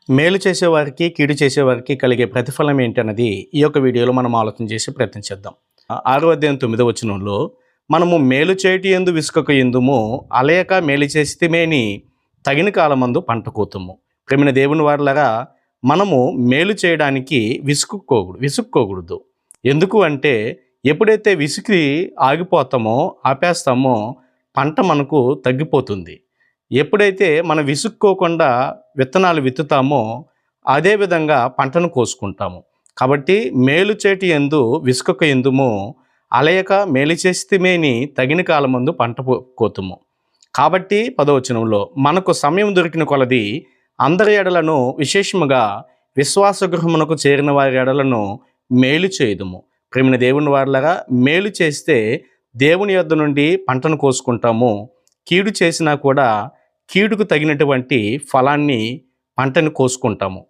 మేలు చేసేవారికి, కీడు చేసేవారికి కలిగే ప్రతిఫలం ఏంటన్నది ఈ యొక్క వీడియోలో మనం ఆలోచన చేసి ప్రయత్నించేద్దాం. 6వ అధ్యాయం 9వ వచనంలో మనము మేలు చేయుట యందు విసుకక యుందుము, అలయక మేలు చేసితిమేని తగిన కాలమందు పంట కోతుము. ప్రేమైన దేవుని వారలారా, మనము మేలు చేయడానికి విసుక్కోకూడదు. ఎందుకు అంటే ఎప్పుడైతే విసికి ఆగిపోతామో, ఆపేస్తామో పంట మనకు తగ్గిపోతుంది. ఎప్పుడైతే మనం విసుక్కోకుండా విత్తనాలు విత్తుతామో అదే విధంగా పంటను కోసుకుంటాము. కాబట్టి మేలు చేటి యందు విసుకక యుందుము, అలయక మేలు చేసితిమేని తగిన కాలమందు పంట కోతుము. కాబట్టి 10వ వచనంలో మనకు సమయం దొరికిన కొలది అందరి ఎడలను, విశేషముగా విశ్వాస గృహమునకు చేరిన వారి ఎడలను మేలు చేయుదుము. ప్రేమైన దేవుని వారలారా, మేలు చేస్తే దేవుని యొద్ద నుండి పంటను కోసుకుంటాము. కీడు చేసినా కూడా కీడుకు తగినటువంటి ఫలాన్ని, పంటను కోసుకుంటాము.